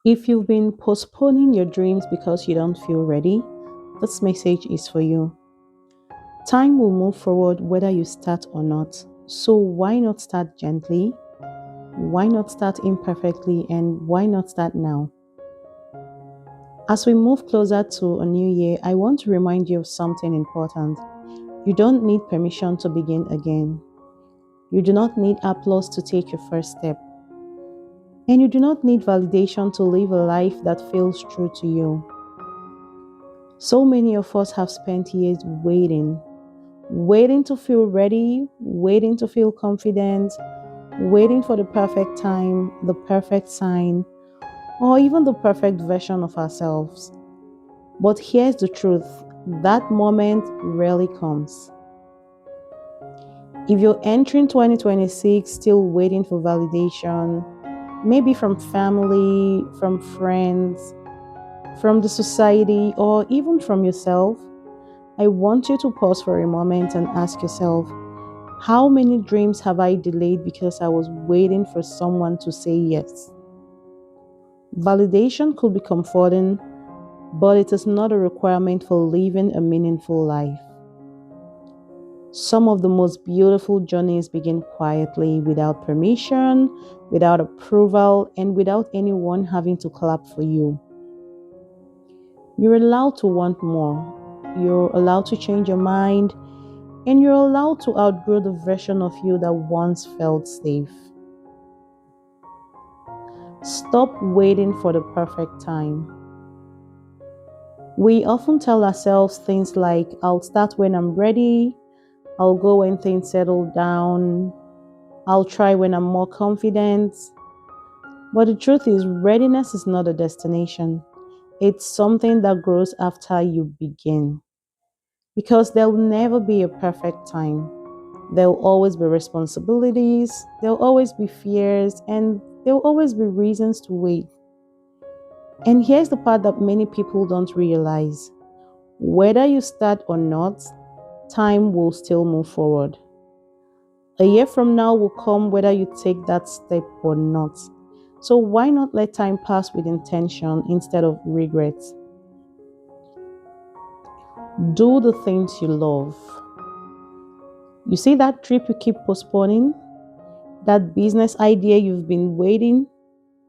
If you've been postponing your dreams because you don't feel ready, this message is for you. Time will move forward whether you start or not. So why not start gently? Why not start imperfectly? And why not start now? As we move closer to a new year, I want to remind you of something important. You don't need permission to begin again. You do not need applause to take your first step. And you do not need validation to live a life that feels true to you. So many of us have spent years waiting to feel ready, waiting to feel confident, waiting for the perfect time, the perfect sign, or even the perfect version of ourselves. But here's the truth, that moment rarely comes. If you're entering 2026 still waiting for validation, maybe from family, from friends, from the society, or even from yourself, I want you to pause for a moment and ask yourself, how many dreams have I delayed because I was waiting for someone to say yes? Validation could be comforting, but it is not a requirement for living a meaningful life. Some of the most beautiful journeys begin quietly, without permission, without approval, and without anyone having to clap for you. You're allowed to want more. You're allowed to change your mind, and you're allowed to outgrow the version of you that once felt safe. Stop waiting for the perfect time. We often tell ourselves things like, I'll start when I'm ready, I'll go when things settle down, I'll try when I'm more confident. But the truth is, readiness is not a destination, it's something that grows after you begin. Because there'll never be a perfect time. There'll always be responsibilities, there'll always be fears, and there'll always be reasons to wait. And here's the part that many people don't realize. Whether you start or not, time will still move forward. A year from now will come whether you take that step or not. So why not let time pass with intention instead of regret? Do the things you love. You see that trip you keep postponing? That business idea you've been waiting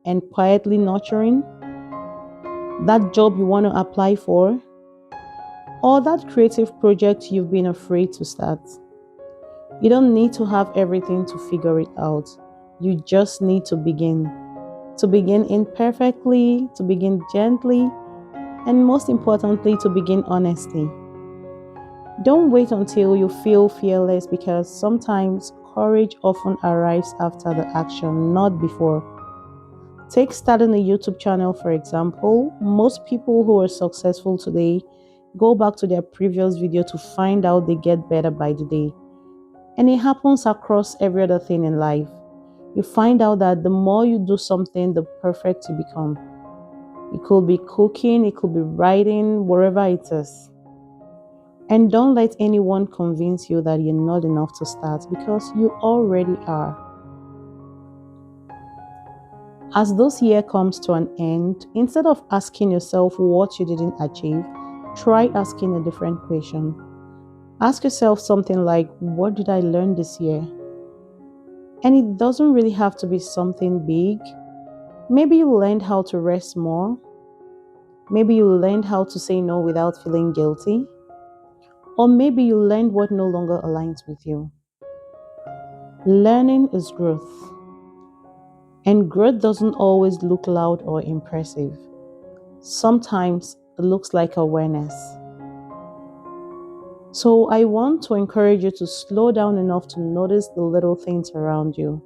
and quietly nurturing? That job you want to apply for? Or that creative project you've been afraid to start? You don't need to have everything to figure it out. You just need to begin. To begin imperfectly, to begin gently, and most importantly, to begin honestly. Don't wait until you feel fearless because sometimes courage often arrives after the action, not before. Take starting a YouTube channel, for example. Most people who are successful today go back to their previous video to find out they get better by the day. And it happens across every other thing in life. You find out that the more you do something, the perfect you become. It could be cooking, it could be writing, wherever it is. And don't let anyone convince you that you're not enough to start because you already are. As this year comes to an end, instead of asking yourself what you didn't achieve, try asking a different question. Ask yourself something like, what did I learn this year? And it doesn't really have to be something big. Maybe you learned how to rest more. Maybe you learned how to say no without feeling guilty. Or maybe you learned what no longer aligns with you. Learning is growth. And growth doesn't always look loud or impressive. Sometimes it looks like awareness. So I want to encourage you to slow down enough to notice the little things around you.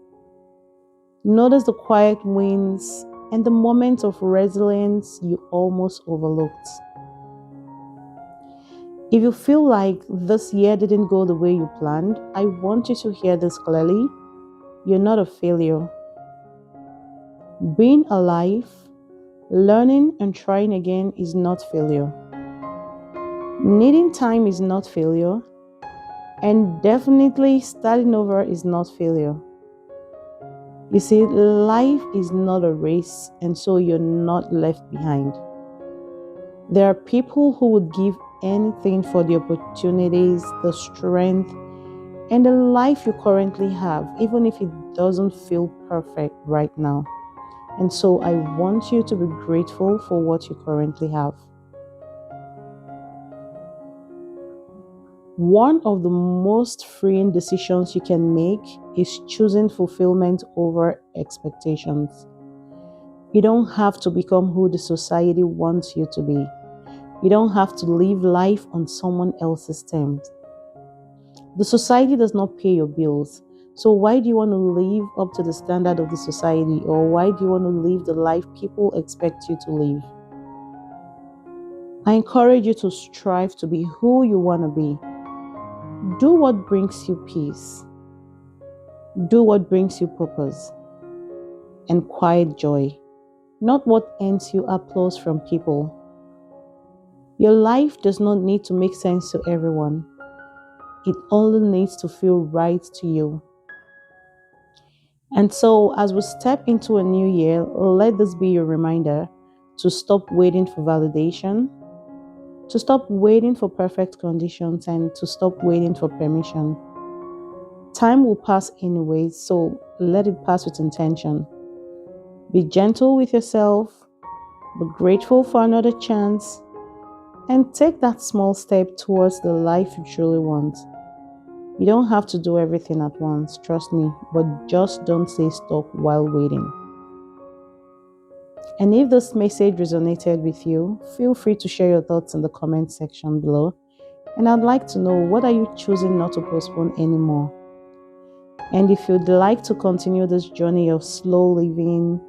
Notice the quiet wins and the moments of resilience you almost overlooked. If you feel like this year didn't go the way you planned, I want you to hear this clearly. You're not a failure. Being alive, learning, and trying again is not failure. Needing time is not failure. And definitely starting over is not failure. You see, life is not a race, and so you're not left behind. There are people who would give anything for the opportunities, the strength, and the life you currently have, even if it doesn't feel perfect right now. And so I want you to be grateful for what you currently have. One of the most freeing decisions you can make is choosing fulfillment over expectations. You don't have to become who the society wants you to be. You don't have to live life on someone else's terms. The society does not pay your bills. So why do you want to live up to the standard of the society, or why do you want to live the life people expect you to live? I encourage you to strive to be who you want to be. Do what brings you peace. Do what brings you purpose and quiet joy, not what earns you applause from people. Your life does not need to make sense to everyone. It only needs to feel right to you. And so, as we step into a new year, let this be your reminder to stop waiting for validation, to stop waiting for perfect conditions, and to stop waiting for permission. Time will pass anyway, so let it pass with intention. Be gentle with yourself, be grateful for another chance, and take that small step towards the life you truly want. You don't have to do everything at once, trust me, but just don't stay stuck while waiting. And if this message resonated with you, feel free to share your thoughts in the comment section below. And I'd like to know, what are you choosing not to postpone anymore? And if you'd like to continue this journey of slow living,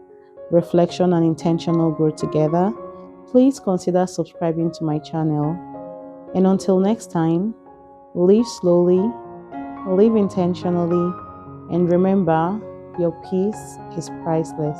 reflection, and intentional growth together, please consider subscribing to my channel. And until next time, live slowly, live intentionally, and remember, your peace is priceless.